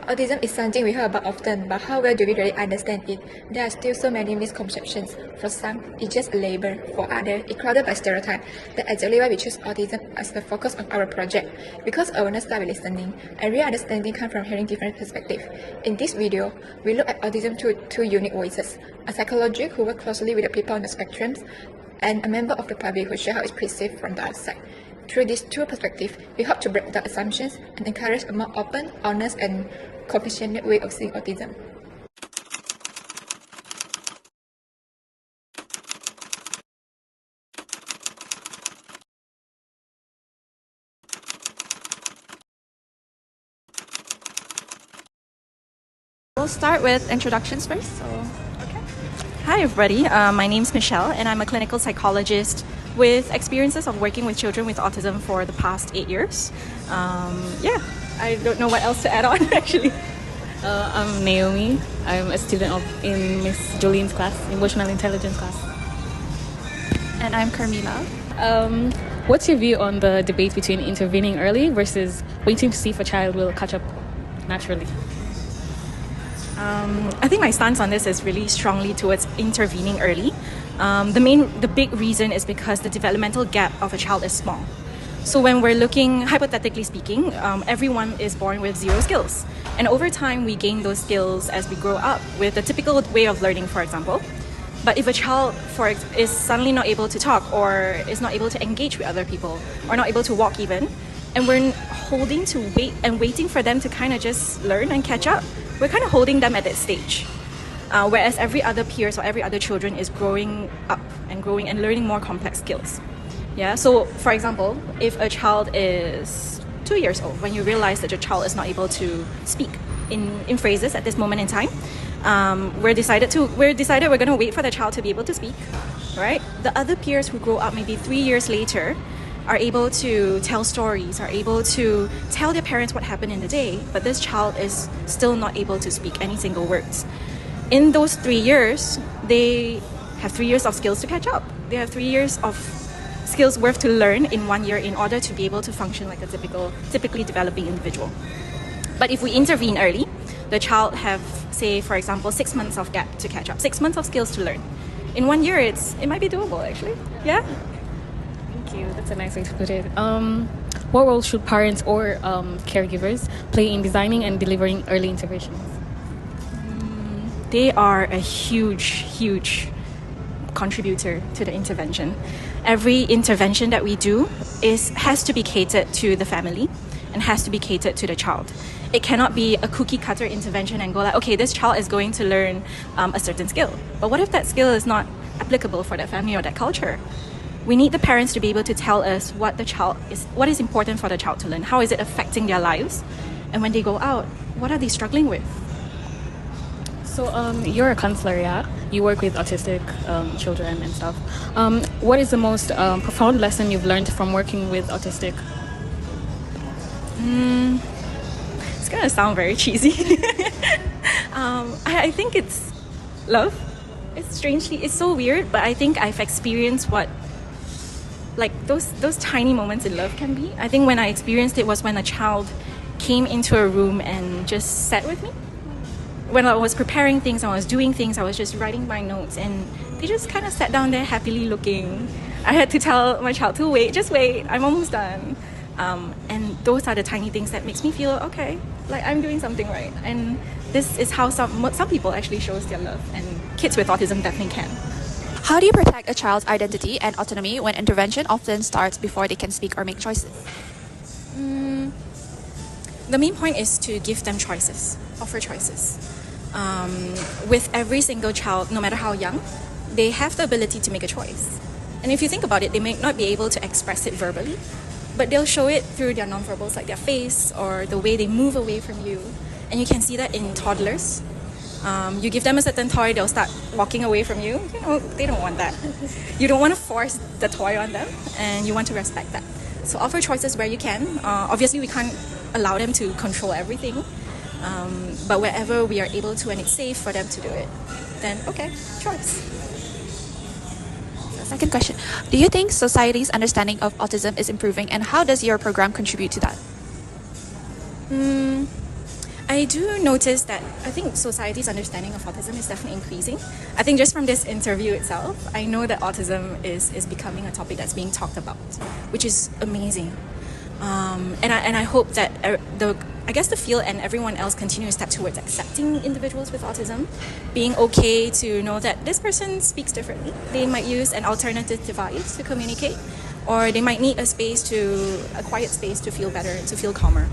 Autism is something we hear about often, but how well do we really understand it? There are still so many misconceptions. For some, it's just a label. For others, it's clouded by stereotypes. That's exactly why we choose autism as the focus of our project. Because awareness starts with listening, and real understanding comes from hearing different perspectives. In this video, we look at autism through two unique voices: a psychologist who works closely with the people on the spectrums, and a member of the public who shares how it's perceived from the outside. Through these two perspectives, we hope to break down assumptions and encourage a more open, honest, and compassionate way of seeing autism. We'll start with introductions first. Hi everybody, my name is Michelle and I'm a clinical psychologist with experiences of working with children with autism for the past 8 years. I don't know what else to add on actually. I'm Naomi. I'm a student in Miss Jolene's class, Emotional Intelligence class. And I'm Carmila. What's your view on the debate between intervening early versus waiting to see if a child will catch up naturally? I think my stance on this is really strongly towards intervening early. The big reason is because the developmental gap of a child is small. So when we're looking, hypothetically speaking, everyone is born with 0 skills. And over time, we gain those skills as we grow up with the typical way of learning, for example. But if a child is suddenly not able to talk or is not able to engage with other people or not able to walk even, and we're waiting for them to kind of just learn and catch up, we're kind of holding them at that stage. Whereas every other peers or every other children is growing up and growing and learning more complex skills. Yeah. So, for example, if a child is 2 years old, when you realize that your child is not able to speak in phrases at this moment in time, we're decided we're going to wait for the child to be able to speak, right? The other peers who grow up maybe 3 years later are able to tell stories, are able to tell their parents what happened in the day, but this child is still not able to speak any single words. In those 3 years, they have 3 years of skills to catch up. They have 3 years of skills worth to learn in 1 year in order to be able to function like a typically developing individual. But if we intervene early, the child have, say, for example, 6 months of gap to catch up, 6 months of skills to learn. In 1 year, it might be doable actually. Yeah. Thank you. That's a nice way to put it. What role should parents or caregivers play in designing and delivering early interventions? They are a huge contributor to the intervention. Every intervention that we do has to be catered to the family and has to be catered to the child. It cannot be a cookie cutter intervention and go like, okay, this child is going to learn a certain skill. But what if that skill is not applicable for that family or that culture? We need the parents to be able to tell us what is important for the child to learn. How is it affecting their lives? And when they go out, what are they struggling with? So you're a counselor, yeah? You work with autistic children and stuff. What is the most profound lesson you've learned from working with autistic? It's gonna sound very cheesy. I think it's love. It's so weird, but I think I've experienced what those tiny moments in love can be. I think when I experienced it was when a child came into a room and just sat with me. When I was preparing things, I was doing things, I was just writing my notes, and they just kind of sat down there happily looking. I had to tell my child to wait, just wait, I'm almost done. And those are the tiny things that makes me feel, okay, like I'm doing something right. And this is how some people actually shows their love, and kids with autism definitely can. How do you protect a child's identity and autonomy when intervention often starts before they can speak or make choices? The main point is to give them choices, offer choices. With every single child, no matter how young, they have the ability to make a choice. And if you think about it, they may not be able to express it verbally, but they'll show it through their nonverbals, like their face or the way they move away from you. And you can see that in toddlers. You give them a certain toy, they'll start walking away from you. You know, they don't want that. You don't want to force the toy on them, and you want to respect that. So offer choices where you can. Obviously, we can't allow them to control everything. But wherever we are able to and it's safe for them to do it, then okay, choice. Second question, do you think society's understanding of autism is improving, and how does your program contribute to that? I do notice that I think society's understanding of autism is definitely increasing. I think just from this interview itself, I know that autism is becoming a topic that's being talked about, which is amazing. And I hope that I guess the field and everyone else continue to step towards accepting individuals with autism, being okay to know that this person speaks differently. They might use an alternative device to communicate, or they might need a quiet space to feel better, to feel calmer.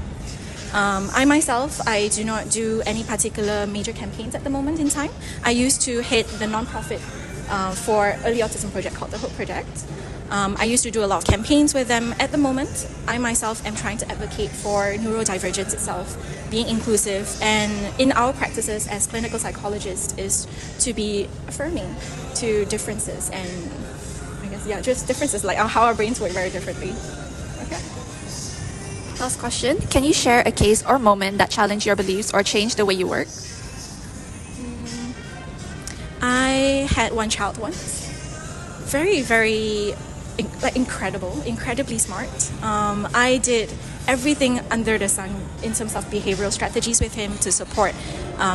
I myself, I do not do any particular major campaigns at the moment in time. I used to head the nonprofit for early autism project called the Hope Project. I used to do a lot of campaigns with them. At the moment, I myself am trying to advocate for neurodivergence itself, being inclusive, and in our practices as clinical psychologists is to be affirming to differences and I guess, yeah, just differences, like how our brains work very differently. Okay. Last question. Can you share a case or moment that challenged your beliefs or changed the way you work? I had one child once. Very incredibly smart. I did everything under the sun in terms of behavioral strategies with him to support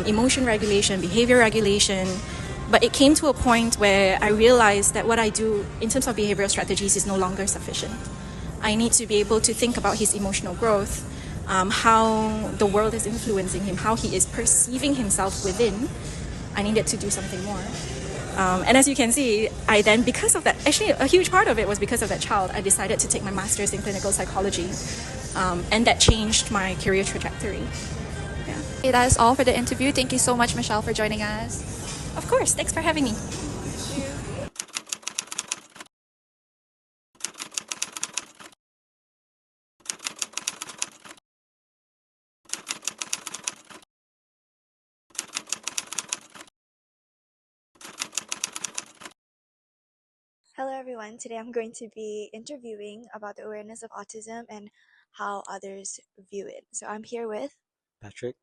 emotion regulation, behavior regulation. But it came to a point where I realized that what I do in terms of behavioral strategies is no longer sufficient. I need to be able to think about his emotional growth, how the world is influencing him, how he is perceiving himself within. I needed to do something more. And as you can see, I then, because of that, actually a huge part of it was because of that child, I decided to take my master's in clinical psychology. And that changed my career trajectory. Yeah. Okay, that is all for the interview. Thank you so much, Michelle, for joining us. Of course, thanks for having me. Hello everyone, today I'm going to be interviewing about the awareness of autism and how others view it. So I'm here with Patrick.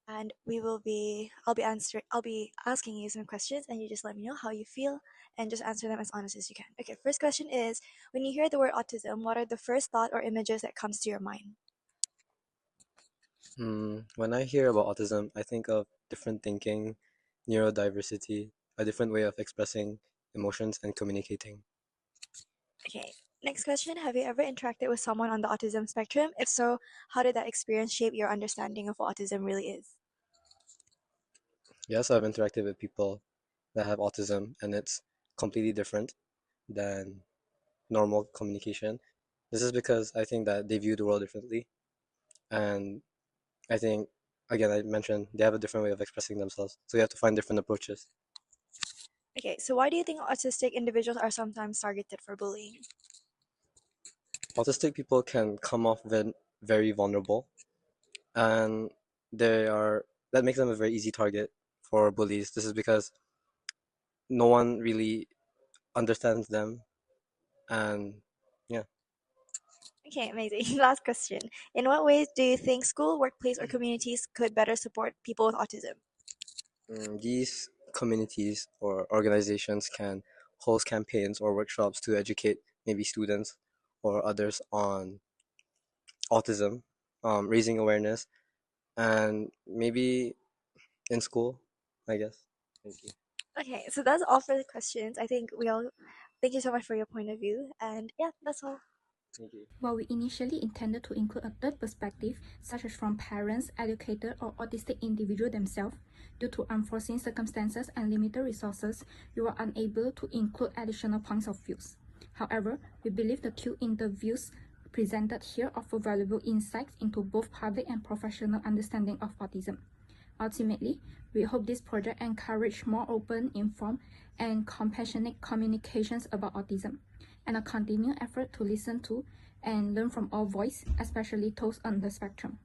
and I'll be asking you some questions and you just let me know how you feel and just answer them as honest as you can. Okay, first question is, when you hear the word autism, what are the first thought or images that comes to your mind? When I hear about autism, I think of different thinking, neurodiversity, a different way of expressing emotions and communicating. Okay, next question, have you ever interacted with someone on the autism spectrum? If so, how did that experience shape your understanding of what autism really is? Yes, I've interacted with people that have autism, and it's completely different than normal communication. This is because I think that they view the world differently, and I think, again, I mentioned they have a different way of expressing themselves, so you have to find different approaches. Okay, so why do you think autistic individuals are sometimes targeted for bullying? Autistic people can come off very vulnerable, and they are that makes them a very easy target for bullies. This is because no one really understands them, and yeah. Okay, amazing. Last question. In what ways do you think school, workplace, or communities could better support people with autism? These communities or organizations can host campaigns or workshops to educate maybe students or others on autism, raising awareness, and maybe in school, I guess. Thank you. Okay, so that's all for the questions. I think we all thank you so much for your point of view. And yeah, that's all. Thank you. While we initially intended to include a third perspective, such as from parents, educators, or autistic individuals themselves, due to unforeseen circumstances and limited resources, we were unable to include additional points of views. However, we believe the two interviews presented here offer valuable insights into both public and professional understanding of autism. Ultimately, we hope this project encourage more open, informed, and compassionate communications about autism, and a continued effort to listen to and learn from all voices, especially those on the spectrum.